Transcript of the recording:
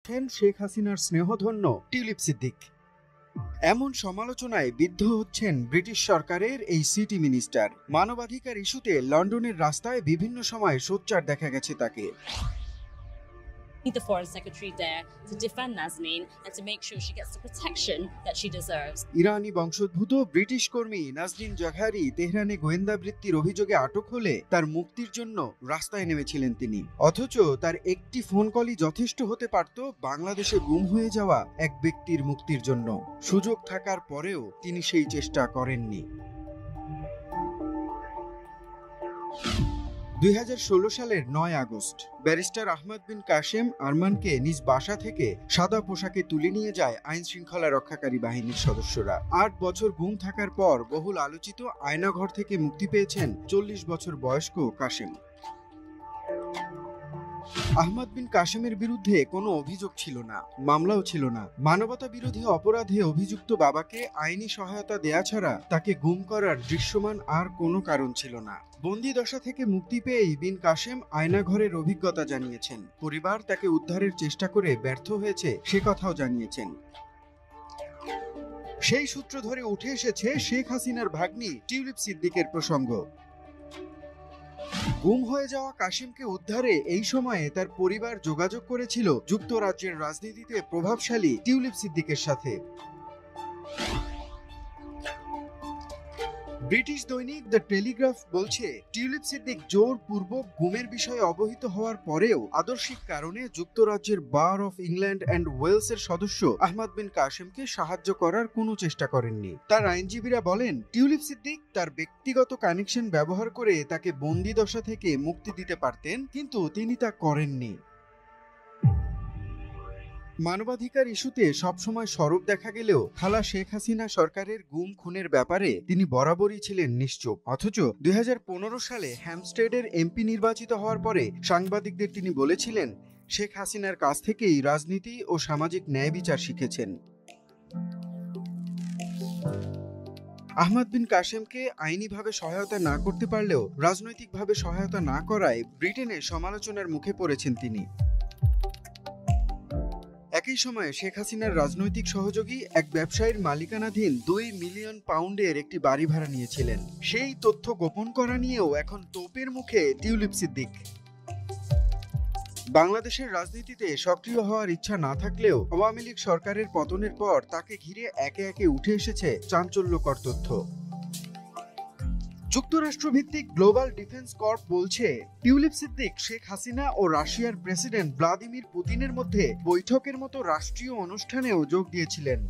আছেন শেখ হাসিনার স্নেহধন্য টিউলিপ সিদ্দিক। এমন সমালোচনায় বিদ্ধ হচ্ছেন ব্রিটিশ সরকারের এই সিটি মিনিস্টার। মানবাধিকার ইস্যুতে লন্ডনের রাস্তায় বিভিন্ন সময় সোচ্চার দেখা গেছে তাকে। The Foreign Secretary there to defend Nazneen and to make sure she gets the protection that she deserves. ইরানি বংশোদ্ভূত ব্রিটিশ কর্মী নাজনীন জাঘারি তেহরানে গোয়েন্দা বৃত্তির অভিযোগে আটক হলে তার মুক্তির জন্য রাস্তায় নেমেছিলেন তিনি। অথচ তার একটি ফোন কলই যথেষ্ট হতে পারত বাংলাদেশে গুম হয়ে যাওয়া এক ব্যক্তির মুক্তির জন্য। সুযোগ থাকার পরেও তিনি সেই চেষ্টা করেননি। 2016 সালের 9 আগস্ট ব্যারিস্টার আহমদ বিন কাশেম আরমানকে নিজ বাসা থেকে সাদা পোশাকে তুলে নিয়ে যায় আইন শৃঙ্খলা রক্ষাকারী বাহিনীর সদস্যরা। 8 বছর গুম থাকার পর বহুল আলোচিত আয়নাঘর থেকে মুক্তি পেয়েছেন 40 বছর বয়স্ক কাশেম। আহমদ বিন কাশেমের বিরুদ্ধে কোনো অভিযোগ ছিল না, মামলাও ছিল না। মানবতা বিরোধী অপরাধে অভিযুক্ত বাবাকে আইনি সহায়তা দেয়া ছাড়া তাকে গুম করার দৃশ্যমান আর কোনো কারণ ছিল না। বন্দি দশা থেকে মুক্তি পেয়েই বিন কাশেম আয়নাঘরের অভিজ্ঞতা জানিয়েছেন। পরিবার তাকে উদ্ধারের চেষ্টা করে ব্যর্থ হয়েছে সে কথাও জানিয়েছেন। সেই সূত্র ধরে উঠে এসেছে শেখ হাসিনার ভাগ্নি টিউলিপ সিদ্দিকের প্রসঙ্গ। গুম হয়ে যাওয়া কাশেমকে উদ্ধারে এই সময়ে তার পরিবার যোগাযোগ করেছিল যুক্তরাজ্যের রাজনীতিতে প্রভাবশালী টিউলিপ সিদ্দিকের সাথে। ব্রিটিশ দৈনিক দ্য টেলিগ্রাফ বলছে, টিউলিপ সিদ্দিক জোরপূর্বক গুমের বিষয়ে অবহিত হওয়ার পরেও আদর্শিক কারণে যুক্তরাজ্যের বার অফ ইংল্যান্ড অ্যান্ড ওয়েলসের সদস্য আহমদ বিন কাশেমকে সাহায্য করার কোনো চেষ্টা করেননি। তার আইনজীবীরা বলেন, টিউলিপ সিদ্দিক তার ব্যক্তিগত কানেকশন ব্যবহার করে তাকে বন্দি দশা থেকে মুক্তি দিতে পারতেন, কিন্তু তিনি তা করেননি। মানবাধিকার ইস্যুতে সবসময় সরব দেখা গেলেও খালা শেখ হাসিনা সরকারের গুম খুনের ব্যাপারে তিনি বরাবরই ছিলেন নিশ্চুপ। অথচ 2015 সালে হ্যাম্পস্টেডের এমপি নির্বাচিত হওয়ার পরে সাংবাদিকদের তিনি বলেছিলেন, শেখ হাসিনার কাছ থেকেই রাজনীতি ও সামাজিক ন্যায় বিচার শিখেছেন। আহমদ বিন কাশেমকে আইনিভাবে সহায়তা না করতে পারলেও রাজনৈতিকভাবে সহায়তা না করায় ব্রিটেনে সমালোচনার মুখে পড়েছেন তিনি। একই সময়ে শেখ হাসিনার রাজনৈতিক সহযোগী এক ব্যবসায়ীর মালিকানাধীন 2 মিলিয়ন পাউন্ডের একটি বাড়ি ভাড়া নিয়েছিলেন। সেই তথ্য গোপন করা নিয়েও এখন তোপের মুখে টিউলিপ সিদ্দিক। বাংলাদেশের রাজনীতিতে সক্রিয় হওয়ার ইচ্ছা না থাকলেও আওয়ামী লীগ সরকারের পতনের পর তাকে ঘিরে একে একে উঠে এসেছে চাঞ্চল্যকর তথ্য। যুক্তরাষ্ট্রভিত্তিক গ্লোবাল ডিফেন্স কর্প বলছে, টিউলিপ সিদ্দিক শেখ হাসিনা ও রাশিয়ার প্রেসিডেন্ট ভ্লাদিমির পুতিনের মধ্যে বৈঠকের মতো রাষ্ট্রীয় অনুষ্ঠানেও যোগ দিয়েছিলেন।